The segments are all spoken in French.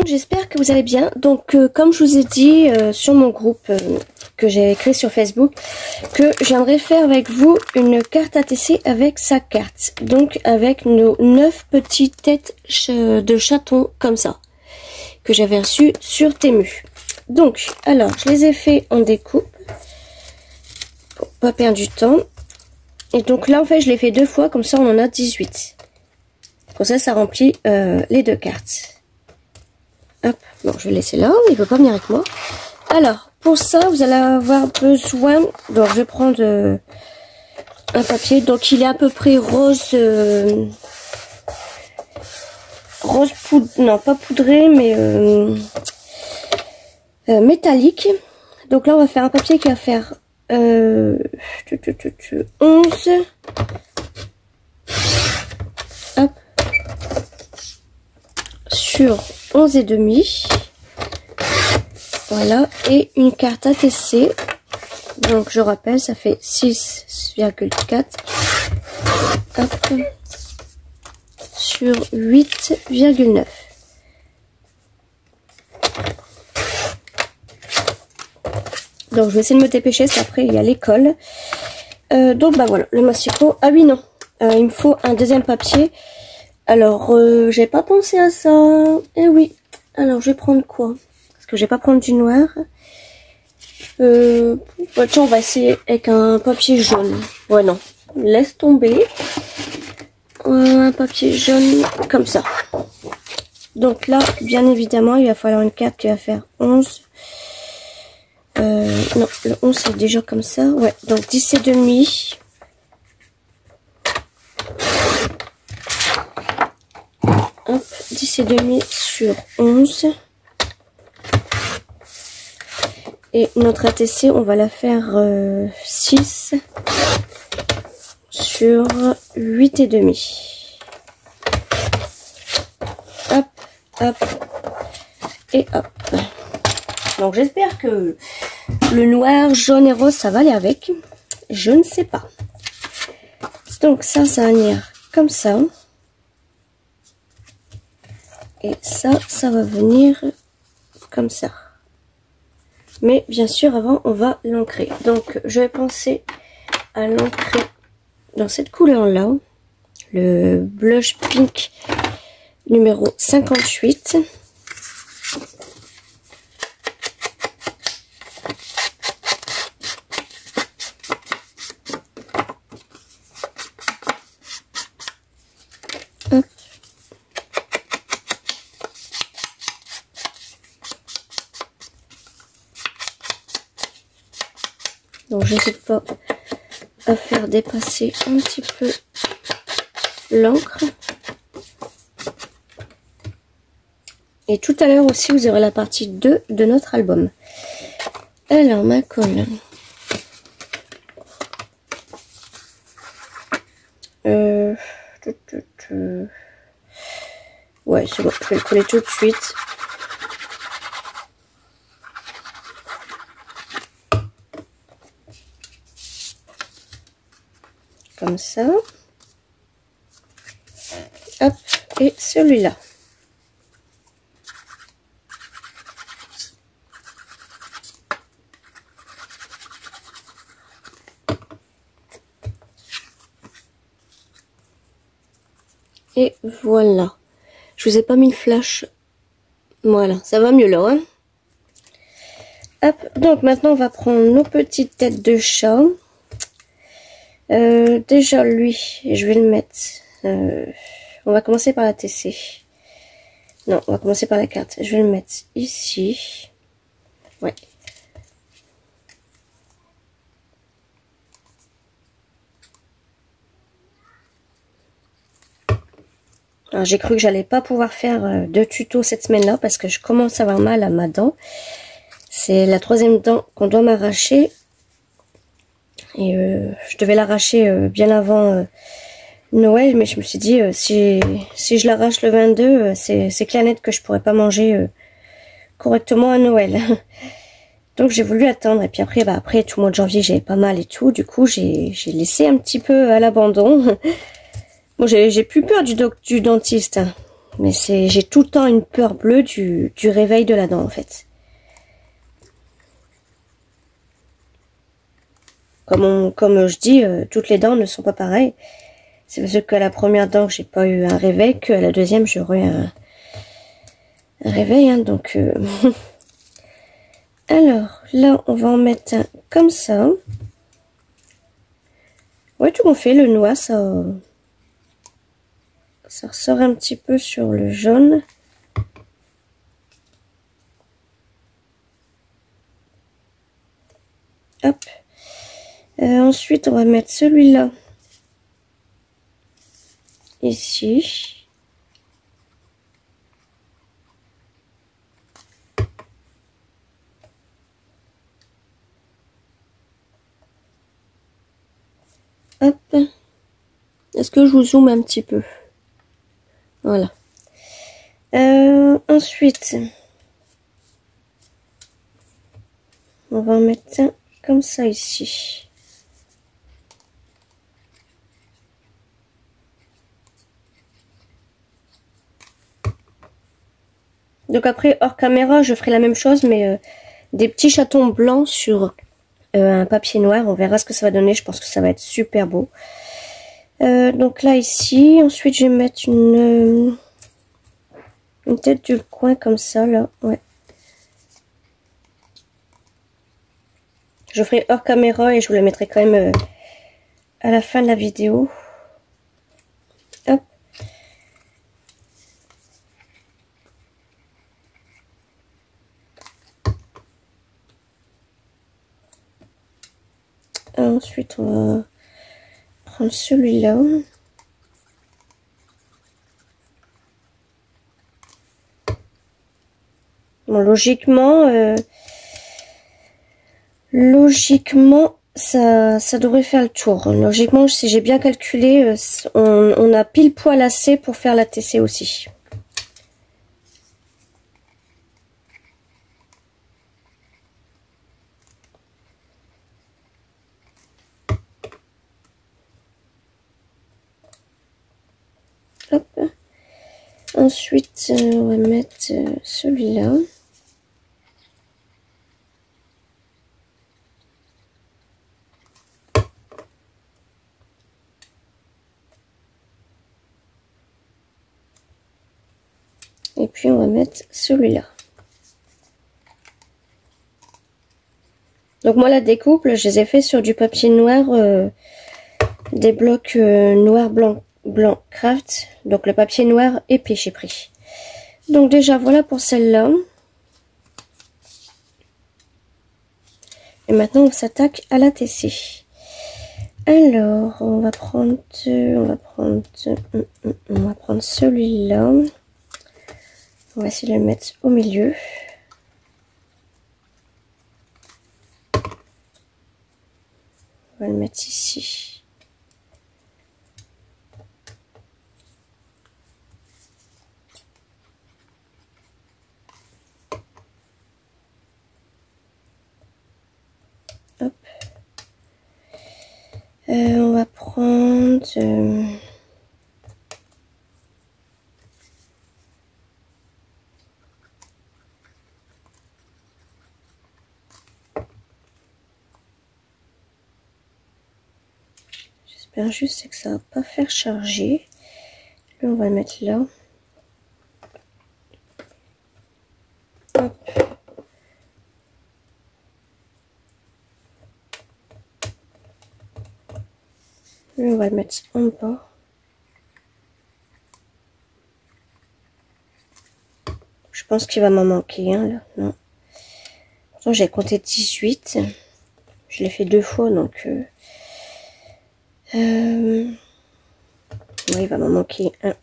monde, j'espère que vous allez bien. Donc comme je vous ai dit sur mon groupe que j'ai créé sur Facebook, que j'aimerais faire avec vous une carte ATC avec sa carte. Donc avec nos 9 petites têtes de chatons comme ça, que j'avais reçues sur Temu. Donc, alors, je les ai fait en découpe, pour pas perdre du temps. Et donc là, en fait, je l'ai fait 2 fois, comme ça on en a 18. Comme ça remplit les 2 cartes. Hop, bon, je vais laisser là, il peut pas venir avec moi. Alors, pour ça, vous allez avoir besoin, donc je vais prendre un papier, donc il est à peu près rose, rose poudre, non pas poudré, mais métallique. Donc là, on va faire un papier qui va faire 11, hop, sur 11 et demi, voilà, et une carte ATC, donc je rappelle, ça fait 6,4, hop, sur 8,9. Donc je vais essayer de me dépêcher, parce qu'après il y a l'école. Donc bah voilà, le massicot. Ah oui non, il me faut un deuxième papier. Alors j'ai pas pensé à ça. Eh oui, alors je vais prendre quoi? Parce que je vais pas prendre du noir. Bah, tiens, on va essayer avec un papier jaune. Ouais non, laisse tomber. Un papier jaune comme ça. Donc là, bien évidemment, il va falloir une carte qui va faire 11. Non, le 11 c'est déjà comme ça. Ouais, donc 10 et demi. Hop, 10 et demi sur 11. Et notre ATC, on va la faire 6 sur 8 et demi. Hop, hop et hop. Donc j'espère que le noir, jaune et rose, ça va aller avec. Je ne sais pas. Donc ça va venir comme ça. Et ça va venir comme ça. Mais bien sûr, avant, on va l'ancrer. Donc je vais penser à l'ancrer dans cette couleur-là. Le blush pink numéro 58. Donc j'hésite pas à faire dépasser un petit peu l'encre. Et tout à l'heure aussi vous aurez la partie 2 de notre album. Alors ma colle. Ouais c'est bon, je vais le coller tout de suite. Comme ça. Hop, et celui-là. Et voilà. Je vous ai pas mis le flash. Voilà, ça va mieux là, hein. Hop, donc maintenant on va prendre nos petites têtes de chat. Déjà lui, je vais le mettre. On va commencer par la TC. Non, on va commencer par la carte. Je vais le mettre ici. Ouais. Alors j'ai cru que j'allais pas pouvoir faire de tuto cette semaine-là parce que je commence à avoir mal à ma dent. C'est la 3e dent qu'on doit m'arracher. Et je devais l'arracher bien avant Noël, mais je me suis dit si je l'arrache le 22, c'est clair net que je pourrais pas manger correctement à Noël. Donc j'ai voulu attendre, et puis après après tout le mois de janvier j'avais pas mal et tout, du coup j'ai laissé un petit peu à l'abandon. Bon, j'ai plus peur du dentiste, hein. Mais j'ai tout le temps une peur bleue du réveil de la dent en fait. Comme je dis, toutes les dents ne sont pas pareilles. C'est parce qu'à la première dent j'ai pas eu un réveil, qu'à la deuxième j'aurai un réveil. Hein, donc alors là on va en mettre un comme ça. Ouais, tout qu'on fait, le noir ça ressort un petit peu sur le jaune. Hop. Ensuite, on va mettre celui-là ici. Hop. Est-ce que je vous zoome un petit peu? Voilà. Ensuite, on va en mettre un comme ça ici. Donc après, hors caméra, je ferai la même chose, mais des petits chatons blancs sur un papier noir. On verra ce que ça va donner. Je pense que ça va être super beau. Donc là, ici, ensuite, je vais mettre une tête du coin comme ça, là. Ouais. Je ferai hors caméra et je vous la mettrai quand même à la fin de la vidéo. Hop. Ensuite, on va prendre celui-là. Bon, logiquement, ça devrait faire le tour. Logiquement, si j'ai bien calculé, on a pile poil assez pour faire la TC aussi. Hop. Ensuite, on va mettre celui-là. Et puis on va mettre celui-là. Donc moi la découpe, je les ai fait sur du papier noir, des blocs noir, blanc craft. Donc le papier noir épais j'ai pris. Donc déjà voilà pour celle-là. Et maintenant on s'attaque à la TC. Alors on va prendre celui-là. On va essayer de le mettre au milieu. On va le mettre ici. Hop. On va prendre... J'espère juste que ça va pas faire charger. Là, on va le mettre là. Hop. Là, on va le mettre en bas. Je pense qu'il va m'en manquer un là. Non. Pourtant, j'ai compté 18. Je l'ai fait 2 fois donc. Ouais, il va m'en manquer un.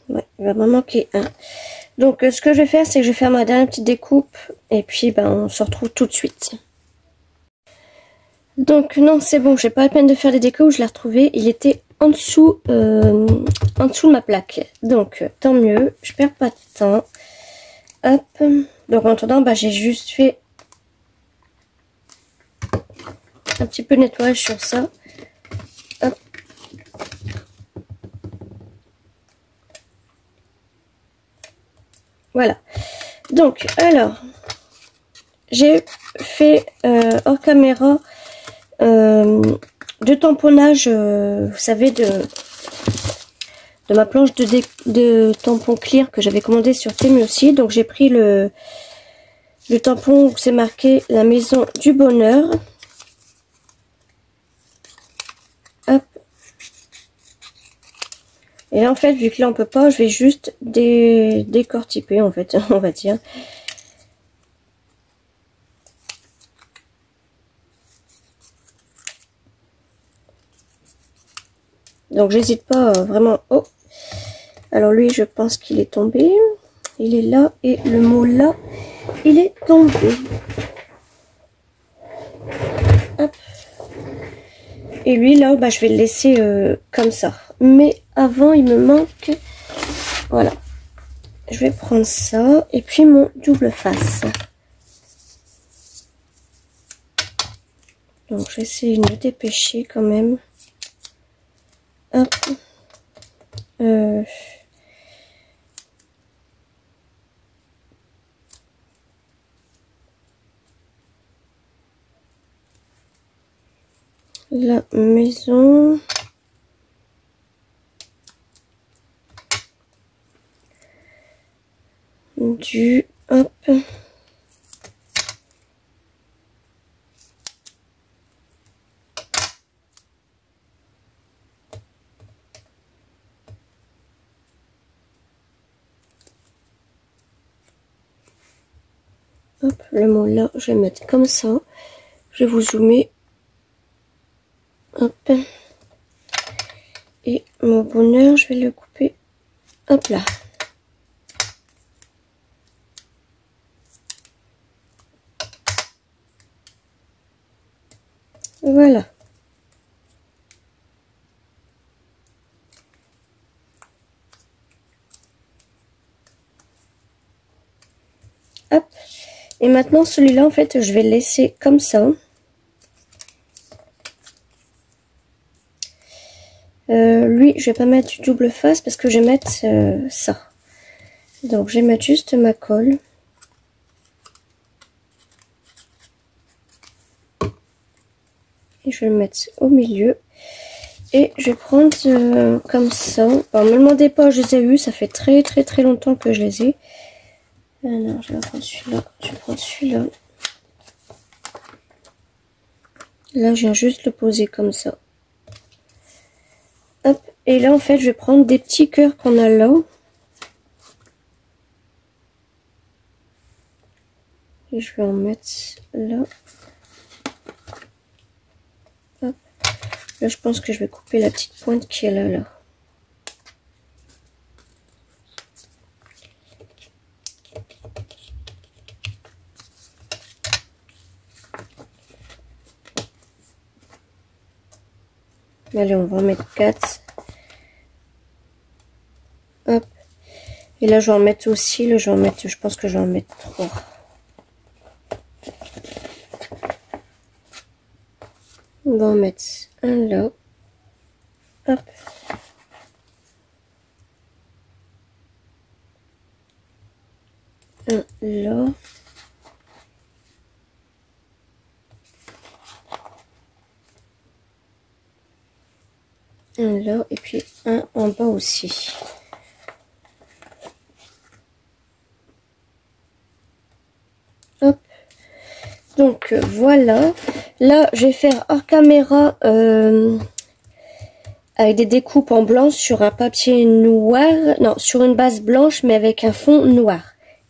Ouais, il va m'en manquer un. Donc, ce que je vais faire, c'est que je vais faire ma dernière petite découpe. Et puis, ben, on se retrouve tout de suite. Donc, non, c'est bon. J'ai pas la peine de faire les découpes. Je l'ai retrouvé. Il était en dessous de ma plaque. Donc tant mieux, je perds pas de temps. Hop. Donc en attendant, bah, j'ai juste fait un petit peu de nettoyage sur ça. Hop. Voilà. Donc alors, j'ai fait hors caméra de tamponnage, vous savez, de ma planche de tampon clear que j'avais commandé sur Temu aussi. Donc j'ai pris le tampon où c'est marqué la maison du bonheur. Hop. Et là en fait, vu que là on peut pas, je vais juste décortiquer en fait, on va dire. Donc j'hésite pas vraiment. Oh, alors lui je pense qu'il est tombé, il est là, et le mot là il est tombé. Hop. Et lui là, bah, je vais le laisser comme ça. Mais avant il me manque, voilà, je vais prendre ça et puis mon double face. Donc je vais essayer de me dépêcher quand même. Hop. La maison du hop. Hop, le mot là, je vais mettre comme ça. Je vais vous zoomer. Hop. Et mon bonheur, je vais le couper. Hop là. Voilà. Hop. Et maintenant, celui-là, en fait, je vais le laisser comme ça. Lui, je vais pas mettre du double face parce que je vais mettre ça. Donc, je vais mettre juste ma colle. Et je vais le mettre au milieu. Et je vais prendre comme ça. Alors, ne me demandez pas, je les ai eus. Ça fait très longtemps que je les ai. Non, je vais prendre celui-là. Je vais prendre celui-là. Là, je viens juste le poser comme ça. Hop. Et là, en fait, je vais prendre des petits cœurs qu'on a là. Et je vais en mettre là. Hop. Là, je pense que je vais couper la petite pointe qui est là. Allez, on va en mettre 4. Hop. Et là, je vais en mettre aussi. Là, je vais en mettre, je pense que je vais en mettre 3. On va en mettre un là. Hop. Un là. Un là. Et puis un en bas aussi. Hop. Donc voilà. Là, je vais faire hors caméra avec des découpes en blanc sur un papier noir. Non, sur une base blanche, mais avec un fond noir.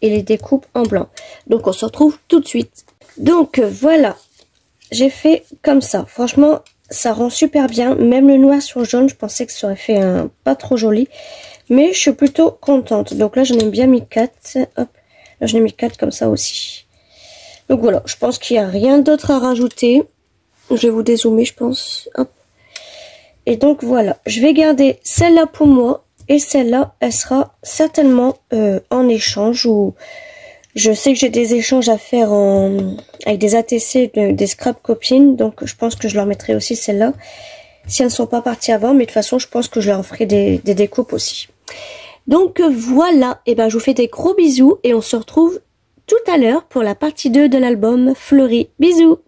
Et les découpes en blanc. Donc, on se retrouve tout de suite. Donc, voilà. J'ai fait comme ça. Franchement, ça rend super bien. Même le noir sur le jaune, je pensais que ça aurait fait un pas trop joli. Mais je suis plutôt contente. Donc là, j'en ai bien mis 4. Hop. Là, j'en ai mis 4 comme ça aussi. Donc voilà, je pense qu'il n'y a rien d'autre à rajouter. Je vais vous dézoomer, je pense. Hop. Et donc voilà, je vais garder celle-là pour moi. Et celle-là, elle sera certainement en échange. Ou je sais que j'ai des échanges à faire avec des ATC, des scrap copines. Donc je pense que je leur mettrai aussi celle-là. Si elles ne sont pas parties avant. Mais de toute façon, je pense que je leur ferai des découpes aussi. Donc voilà, et ben je vous fais des gros bisous. Et on se retrouve tout à l'heure pour la partie 2 de l'album Fleury. Bisous!